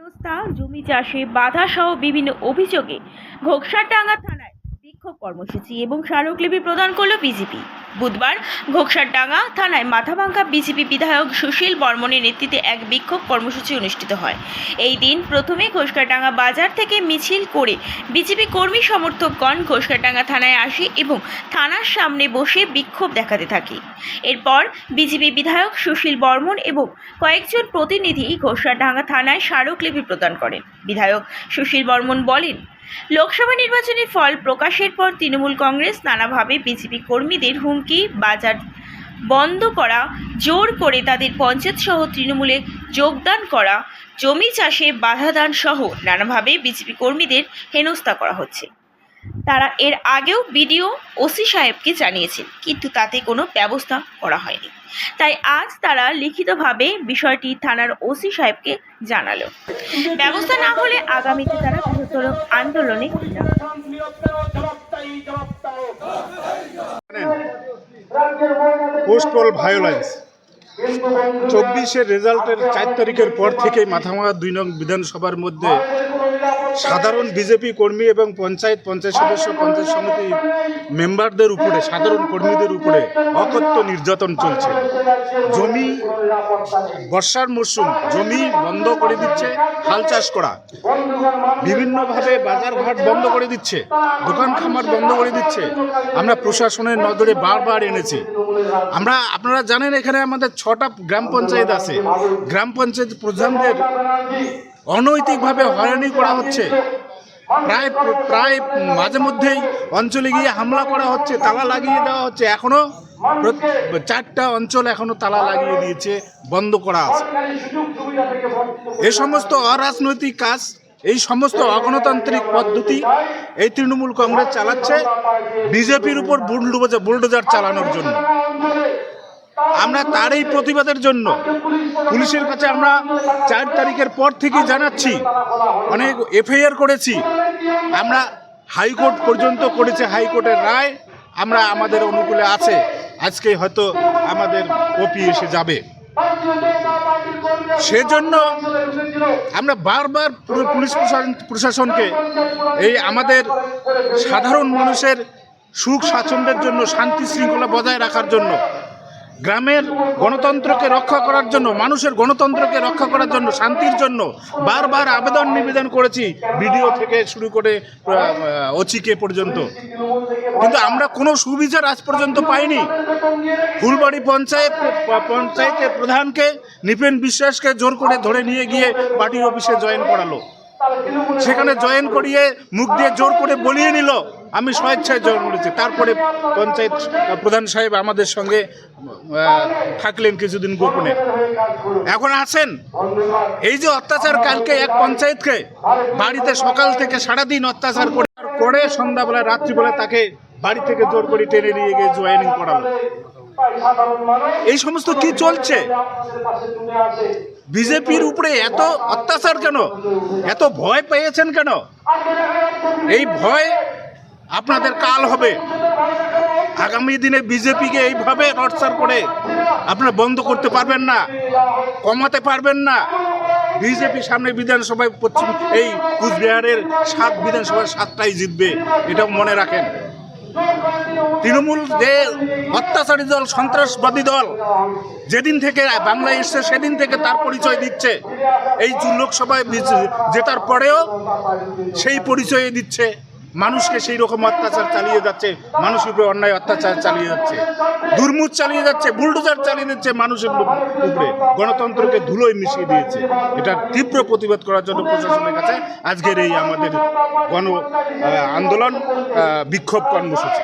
হেনস্থা, জমি চাষে বাধা সহ বিভিন্ন অভিযোগে ঘোকসারডাঙ্গা থানায় বিক্ষোভ কর্মসূচি এবং স্মারকলিপি প্রদান করল বিজেপি। বুধবার ঘোকসারডাঙ্গা থানায় মাথাভাঙ্গা বিজেপি বিধায়ক সুশীল বর্মনের নেতৃত্বে এক বিক্ষোভ কর্মসূচি অনুষ্ঠিত হয়। এই দিন প্রথমে ঘোকসারডাঙ্গা বাজার থেকে মিছিল করে বিজেপি কর্মী সমর্থকগণ ঘোকসারডাঙ্গা থানায় আসে এবং থানার সামনে বসে বিক্ষোভ দেখাতে থাকে। এরপর বিজেপি বিধায়ক সুশীল বর্মন এবং কয়েকজন প্রতিনিধি ঘোকসারডাঙ্গা থানায় স্মারকলিপি প্রদান করেন। বিধায়ক সুশীল বর্মন বলেন, লোকসভা নির্বাচনের ফল প্রকাশের পর তৃণমূল কংগ্রেস নানাভাবে বিজেপি কর্মীদের হুমকি, বাজার বন্ধ করা, জোর করে তাদের পঞ্চায়েত সহ তৃণমূলে যোগদান করা, জমি চাষে বাধা দান সহ নানাভাবে বিজেপি কর্মীদের হেনস্থা করা হচ্ছে। তারা এর আগেও বিডিও ওসি সাহেবকে জানিয়েছেন, কিন্তু তাতে কোনো ব্যবস্থা করা হয়নি। তাই আজ তারা লিখিতভাবে বিষয়টি থানার ওসি সাহেবকে জানালো। ব্যবস্থা না হলে আগামীতে তারা বৃহত্তর আন্দোলনে পোস্ট পোল ভায়োলেন্স 24-এর রেজাল্টের 4 তারিখের পর থেকেই মাথাভাঙ্গা 2 নং বিধানসভার মধ্যে সাধারণ বিজেপি কর্মী এবং পঞ্চায়েত সদস্য, পঞ্চায়েত সমিতি মেম্বারদের উপরে, সাধারণ কর্মীদের উপরে অকথ্য নির্যাতন চলছে। জমি, বর্ষার মরশুম, জমি বন্ধ করে দিচ্ছে, হাল চাষ করা, বিভিন্নভাবে বাজারঘাট বন্ধ করে দিচ্ছে, দোকান খামার বন্ধ করে দিচ্ছে। আমরা প্রশাসনের নজরে বারবার এনেছি। আপনারা জানেন এখানে আমাদের 6টা গ্রাম পঞ্চায়েত আছে। গ্রাম পঞ্চায়েত প্রধানদের অনৈতিকভাবে হয়রানি করা হচ্ছে। প্রায় মাঝে মধ্যেই অঞ্চলে গিয়ে হামলা করা হচ্ছে, তালা লাগিয়ে দেওয়া হচ্ছে। এখনো 4টা অঞ্চল এখনো তালা লাগিয়ে দিয়েছে, বন্ধ করা আছে। এই সমস্ত অরাজনৈতিক কাজ, এই সমস্ত অগণতান্ত্রিক পদ্ধতি এই তৃণমূল কংগ্রেস চালাচ্ছে বিজেপির উপর বুলডোজার চালানোর জন্য। আমরা তার এই প্রতিবাদের জন্য পুলিশের কাছে আমরা 4 তারিখের পর থেকে জানাচ্ছি, অনেক এফআইআর করেছি, আমরা হাইকোর্ট পর্যন্ত করেছি। হাইকোর্টের রায় আমরা আমাদের অনুকূলে আছে। আজকে হয়তো আমাদের কপি এসে যাবে। সেজন্য আমরা বারবার পুলিশ প্রশাসনকে এই আমাদের সাধারণ মানুষের সুখ স্বাচ্ছন্দ্যের জন্য, শান্তি শৃঙ্খলা বজায় রাখার জন্য, গ্রামের গণতন্ত্রকে রক্ষা করার জন্য, মানুষের গণতন্ত্রকে রক্ষা করার জন্য, শান্তির জন্য বারবার আবেদন নিবেদন করেছি, বিডিও থেকে শুরু করে ওচিকে পর্যন্ত। কিন্তু আমরা কোনো সুবিচার আজ পর্যন্ত পাইনি। ফুলবাড়ি পঞ্চায়েতের প্রধানকে, নৃপেন বিশ্বাসকে জোর করে ধরে নিয়ে গিয়ে পার্টি অফিসে জয়েন করালো। সেখানে জয়েন করিয়ে মুখ দিয়ে জোর করে বলিয়ে নিল আমি স্বেচ্ছায় জয়েন করেছি। তারপরে পঞ্চায়েত প্রধান সাহেব আমাদের সঙ্গে থাকলেন কিছুদিন গোপনে। এখন আছেন এই যে অত্যাচার, কালকে এক পঞ্চায়েতকে বাড়িতে সকাল থেকে সারাদিন অত্যাচার করে সন্ধ্যাবেলা রাত্রিবেলা তাকে বাড়ি থেকে জোর করে টেনে নিয়ে গিয়ে জয়েনিং করালো। এই সমস্ত কি চলছে? বিজেপির উপরে এত অত্যাচার কেন? এত ভয় পেয়েছেন কেন? এই ভয় আপনাদের কাল হবে। আগামী দিনে বিজেপিকে এইভাবে টর্চার করে আপনারা বন্ধ করতে পারবেন না, কমাতে পারবেন না। বিজেপি সামনে বিধানসভায় এই কুচবিহারের 7 বিধানসভার 7টাই জিতবে, এটাও মনে রাখেন। তৃণমূল যে অত্যাচারী দল, সন্ত্রাসবাদী দল, যেদিন থেকে বাংলায় এসছে সেদিন থেকে তার পরিচয় দিচ্ছে। এই লোকসভায় জেতার পরেও সেই পরিচয় দিচ্ছে। মানুষকে সেই রকম অত্যাচার চালিয়ে যাচ্ছে, মানুষের উপরে অন্যায় অত্যাচার চালিয়ে যাচ্ছে, দুর্মুখ চালিয়ে যাচ্ছে, বুলডোজার চালিয়ে দিচ্ছে মানুষের উপরে, গণতন্ত্রকে ধুলোয় মিশিয়ে দিয়েছে। এটা তীব্র প্রতিবাদ করার জন্য প্রশাসনের কাছে আজকের এই আমাদের গণ আন্দোলন, বিক্ষোভ কর্মসূচি।